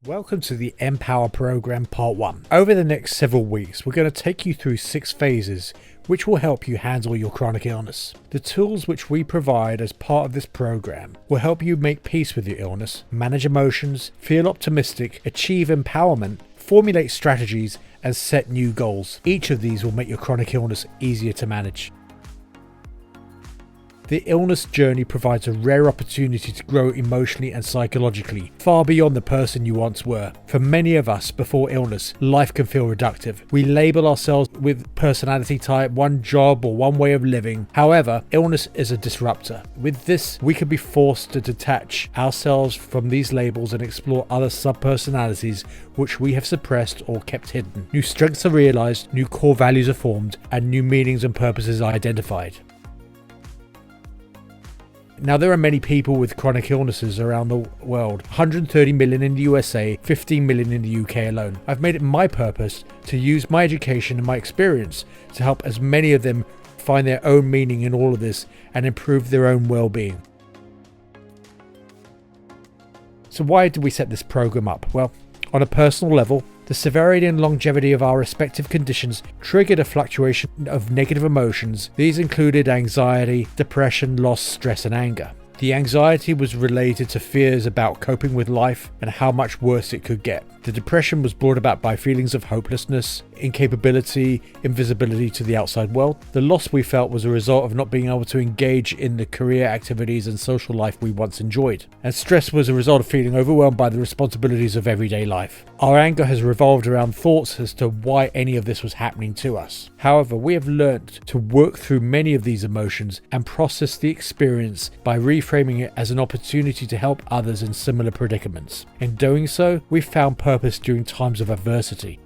Welcome to the MPower Program Part 1. Over the next several weeks, we're going to take you through 6 phases which will help you handle your chronic illness. The tools which we provide as part of this program will help you make peace with your illness, manage emotions, feel optimistic, achieve empowerment, formulate strategies, and set new goals. Each of these will make your chronic illness easier to manage. The illness journey provides a rare opportunity to grow emotionally and psychologically, far beyond the person you once were. For many of us, before illness, life can feel reductive. We label ourselves with personality type, one job, or one way of living. However, illness is a disruptor. With this, we can be forced to detach ourselves from these labels and explore other sub-personalities which we have suppressed or kept hidden. New strengths are realized, new core values are formed, and new meanings and purposes are identified. Now, there are many people with chronic illnesses around the world, 130 million in the USA, 15 million in the UK alone. I've made it my purpose to use my education and my experience to help as many of them find their own meaning in all of this and improve their own well-being. So why did we set this program up? Well, on a personal level, the severity and longevity of our respective conditions triggered a fluctuation of negative emotions. These included anxiety, depression, loss, stress, and anger. The anxiety was related to fears about coping with life and how much worse it could get. The depression was brought about by feelings of hopelessness, incapability, invisibility to the outside world. The loss we felt was a result of not being able to engage in the career activities and social life we once enjoyed. And stress was a result of feeling overwhelmed by the responsibilities of everyday life. Our anger has revolved around thoughts as to why any of this was happening to us. However, we have learnt to work through many of these emotions and process the experience by reframing it as an opportunity to help others in similar predicaments. In doing so, we found purpose during times of adversity.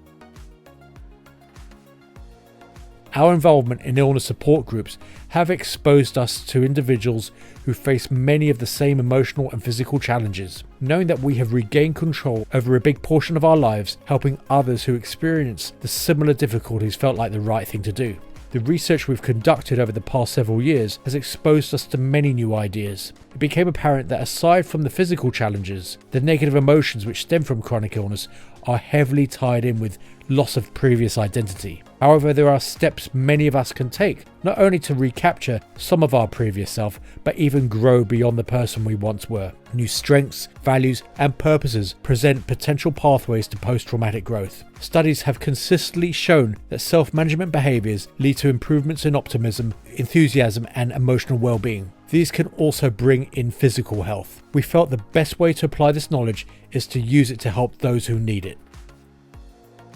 Our involvement in illness support groups have exposed us to individuals who face many of the same emotional and physical challenges. Knowing that we have regained control over a big portion of our lives, helping others who experience the similar difficulties felt like the right thing to do. The research we've conducted over the past several years has exposed us to many new ideas. It became apparent that aside from the physical challenges, the negative emotions which stem from chronic illness are heavily tied in with loss of previous identity. However, there are steps many of us can take, not only to recapture some of our previous self, but even grow beyond the person we once were. New strengths, values, and purposes present potential pathways to post-traumatic growth. Studies have consistently shown that self-management behaviors lead to improvements in optimism, enthusiasm, and emotional well-being. These can also bring in physical health. We felt the best way to apply this knowledge is to use it to help those who need it.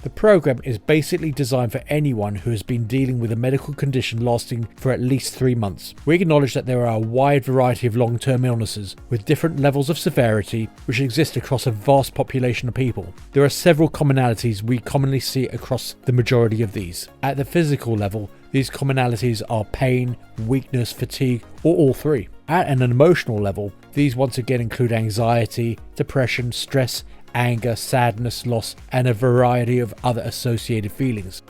The program is basically designed for anyone who has been dealing with a medical condition lasting for at least 3 months. We acknowledge that there are a wide variety of long-term illnesses with different levels of severity which exist across a vast population of people. There are several commonalities we commonly see across the majority of these. At the physical level, these commonalities are pain, weakness, fatigue, or all three. At an emotional level, these once again include anxiety, depression, stress, anger, sadness, loss, and a variety of other associated feelings.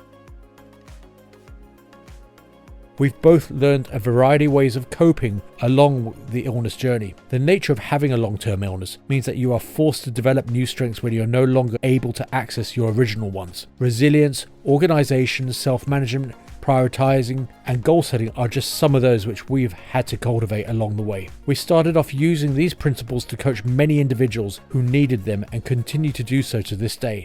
We've both learned a variety of ways of coping along the illness journey. The nature of having a long-term illness means that you are forced to develop new strengths when you're no longer able to access your original ones. Resilience, organization, self-management, prioritizing, and goal setting are just some of those which we've had to cultivate along the way. We started off using these principles to coach many individuals who needed them and continue to do so to this day.